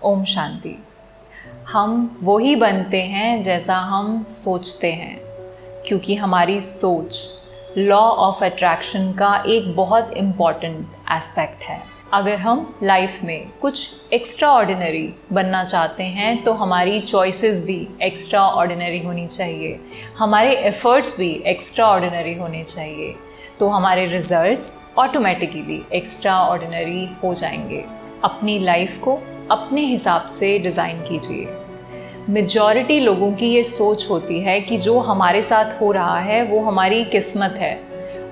ओम शांति। हम वही बनते हैं जैसा हम सोचते हैं, क्योंकि हमारी सोच लॉ ऑफ अट्रैक्शन का एक बहुत इम्पॉर्टेंट एस्पेक्ट है। अगर हम लाइफ में कुछ एक्स्ट्रा ऑर्डिनरी बनना चाहते हैं तो हमारी चॉइसेस भी एक्स्ट्रा ऑर्डिनरी होनी चाहिए, हमारे एफर्ट्स भी एक्स्ट्रा ऑर्डिनरी होने चाहिए, तो हमारे रिजल्ट्स ऑटोमेटिकली एक्स्ट्रा ऑर्डिनरी हो जाएंगे। अपनी लाइफ को अपने हिसाब से डिज़ाइन कीजिए। मेजॉरिटी लोगों की ये सोच होती है कि जो हमारे साथ हो रहा है वो हमारी किस्मत है,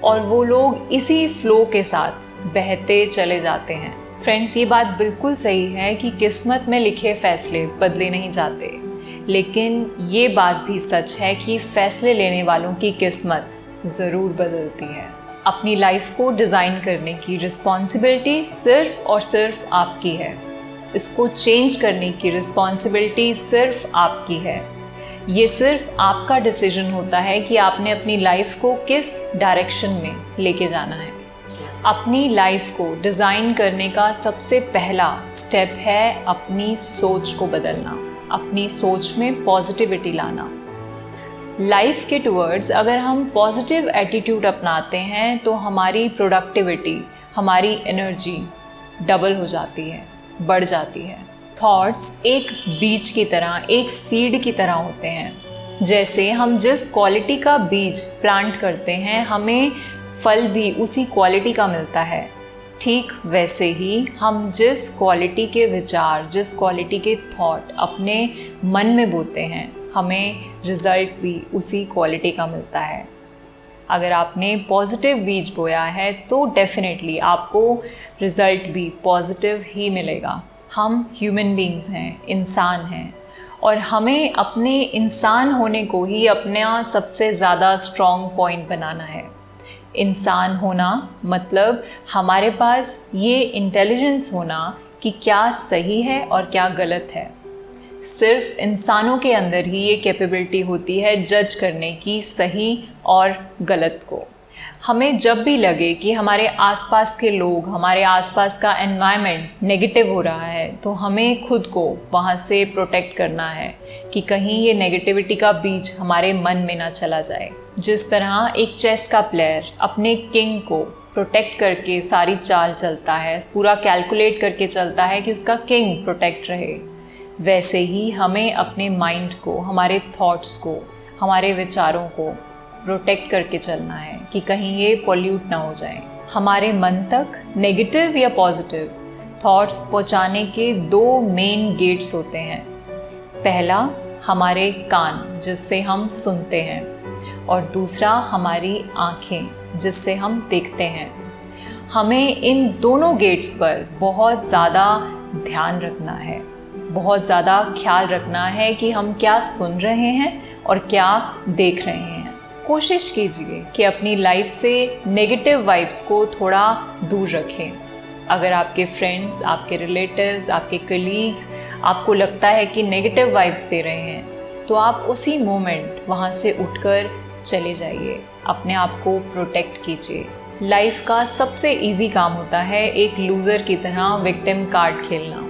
और वो लोग इसी फ्लो के साथ बहते चले जाते हैं। फ्रेंड्स, ये बात बिल्कुल सही है कि किस्मत में लिखे फैसले बदले नहीं जाते, लेकिन ये बात भी सच है कि फैसले लेने वालों की किस्मत ज़रूर बदलती है। अपनी लाइफ को डिज़ाइन करने की रिस्पॉन्सिबिलिटी सिर्फ और सिर्फ आपकी है। इसको चेंज करने की रिस्पॉन्सिबिलिटी सिर्फ आपकी है। ये सिर्फ आपका डिसीजन होता है कि आपने अपनी लाइफ को किस डायरेक्शन में लेके जाना है। अपनी लाइफ को डिज़ाइन करने का सबसे पहला स्टेप है अपनी सोच को बदलना, अपनी सोच में पॉजिटिविटी लाना। लाइफ के टुवर्ड्स अगर हम पॉजिटिव एटीट्यूड अपनाते हैं तो हमारी प्रोडक्टिविटी, हमारी एनर्जी डबल हो जाती है, बढ़ जाती है। थॉट्स एक बीज की तरह, एक सीड की तरह होते हैं। जैसे हम जिस क्वालिटी का बीज प्लांट करते हैं हमें फल भी उसी क्वालिटी का मिलता है। ठीक वैसे ही हम जिस क्वालिटी के विचार, जिस क्वालिटी के थॉट अपने मन में बोते हैं हमें रिज़ल्ट भी उसी क्वालिटी का मिलता है। अगर आपने पॉजिटिव बीज बोया है तो डेफिनेटली आपको रिज़ल्ट भी पॉजिटिव ही मिलेगा। हम ह्यूमन बीइंग्स हैं, इंसान हैं, और हमें अपने इंसान होने को ही अपना सबसे ज़्यादा स्ट्रॉन्ग पॉइंट बनाना है। इंसान होना मतलब हमारे पास ये इंटेलिजेंस होना कि क्या सही है और क्या गलत है। सिर्फ इंसानों के अंदर ही ये कैपेबिलिटी होती है जज करने की सही और गलत को। हमें जब भी लगे कि हमारे आसपास के लोग, हमारे आसपास का एनवायरनमेंट नेगेटिव हो रहा है तो हमें खुद को वहाँ से प्रोटेक्ट करना है कि कहीं ये नेगेटिविटी का बीज हमारे मन में ना चला जाए। जिस तरह एक चेस का प्लेयर अपने किंग को प्रोटेक्ट करके सारी चाल चलता है, पूरा कैलकुलेट करके चलता है कि उसका किंग प्रोटेक्ट रहे, वैसे ही हमें अपने माइंड को, हमारे थॉट्स को, हमारे विचारों को प्रोटेक्ट करके चलना है कि कहीं ये पॉल्यूट ना हो जाए। हमारे मन तक नेगेटिव या पॉजिटिव थॉट्स पहुंचाने के दो मेन गेट्स होते हैं। पहला हमारे कान जिससे हम सुनते हैं, और दूसरा हमारी आँखें जिससे हम देखते हैं। हमें इन दोनों गेट्स पर बहुत ज़्यादा ध्यान रखना है, बहुत ज़्यादा ख्याल रखना है कि हम क्या सुन रहे हैं और क्या देख रहे हैं। कोशिश कीजिए कि अपनी लाइफ से नेगेटिव वाइब्स को थोड़ा दूर रखें। अगर आपके फ्रेंड्स, आपके रिलेटिव्स, आपके कलीग्स आपको लगता है कि नेगेटिव वाइब्स दे रहे हैं तो आप उसी मोमेंट वहाँ से उठकर चले जाइए, अपने आप को प्रोटेक्ट कीजिए। लाइफ का सबसे इजी काम होता है एक लूज़र की तरह विक्टिम कार्ड खेलना,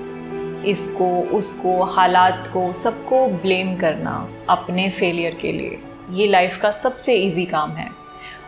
इसको उसको, हालात को, सबको ब्लेम करना अपने फेलियर के लिए। ये लाइफ का सबसे इजी काम है,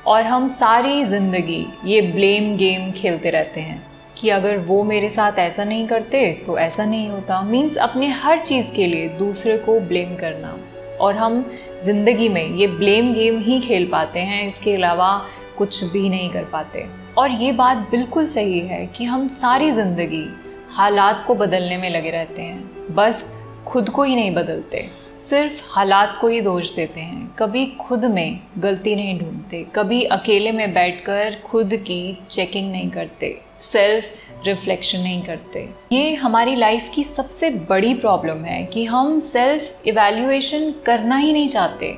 और हम सारी ज़िंदगी ये ब्लेम गेम खेलते रहते हैं कि अगर वो मेरे साथ ऐसा नहीं करते तो ऐसा नहीं होता। मीन्स अपने हर चीज़ के लिए दूसरे को ब्लेम करना, और हम ज़िंदगी में ये ब्लेम गेम ही खेल पाते हैं, इसके अलावा कुछ भी नहीं कर पाते। और ये बात बिल्कुल सही है कि हम सारी ज़िंदगी हालात को बदलने में लगे रहते हैं, बस खुद को ही नहीं बदलते, सिर्फ हालात को ही दोष देते हैं, कभी खुद में गलती नहीं ढूंढते, कभी अकेले में बैठकर खुद की चेकिंग नहीं करते, सेल्फ रिफ्लेक्शन नहीं करते। ये हमारी लाइफ की सबसे बड़ी प्रॉब्लम है कि हम सेल्फ इवैल्यूएशन करना ही नहीं चाहते,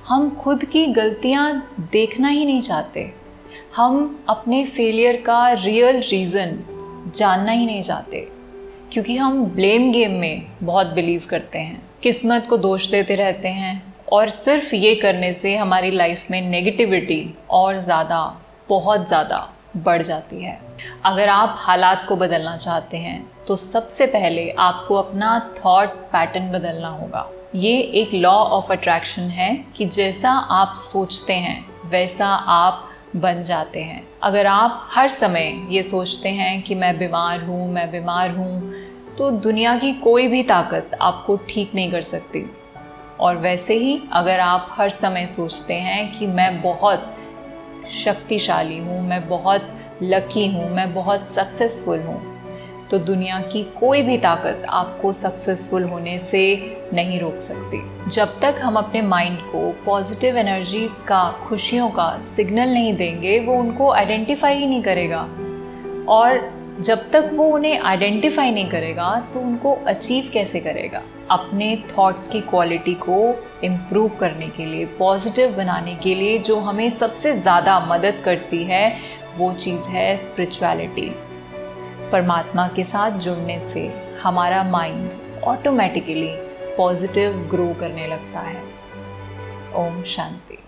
हम खुद की गलतियाँ देखना ही नहीं चाहते, हम अपने फेलियर का रियल रीज़न जानना ही नहीं चाहते, क्योंकि हम ब्लेम गेम में बहुत बिलीव करते हैं, किस्मत को दोष देते रहते हैं, और सिर्फ ये करने से हमारी लाइफ में नेगेटिविटी और ज़्यादा, बहुत ज़्यादा बढ़ जाती है। अगर आप हालात को बदलना चाहते हैं तो सबसे पहले आपको अपना थॉट पैटर्न बदलना होगा। ये एक लॉ ऑफ अट्रैक्शन है कि जैसा आप सोचते हैं वैसा आप बन जाते हैं। अगर आप हर समय ये सोचते हैं कि मैं बीमार हूँ, तो दुनिया की कोई भी ताकत आपको ठीक नहीं कर सकती। और वैसे ही अगर आप हर समय सोचते हैं कि मैं बहुत शक्तिशाली हूँ, मैं बहुत लकी हूँ, मैं बहुत सक्सेसफुल हूँ, तो दुनिया की कोई भी ताकत आपको सक्सेसफुल होने से नहीं रोक सकती। जब तक हम अपने माइंड को पॉजिटिव एनर्जीज का, खुशियों का सिग्नल नहीं देंगे, वो उनको आइडेंटिफाई ही नहीं करेगा। और जब तक वो उन्हें आइडेंटिफाई नहीं करेगा तो उनको अचीव कैसे करेगा। अपने थॉट्स की क्वालिटी को इम्प्रूव करने के लिए, पॉजिटिव बनाने के लिए जो हमें सबसे ज़्यादा मदद करती है वो चीज़ है स्पिरिचुअलिटी। परमात्मा के साथ जुड़ने से हमारा माइंड ऑटोमेटिकली पॉजिटिव ग्रो करने लगता है। ओम शांति।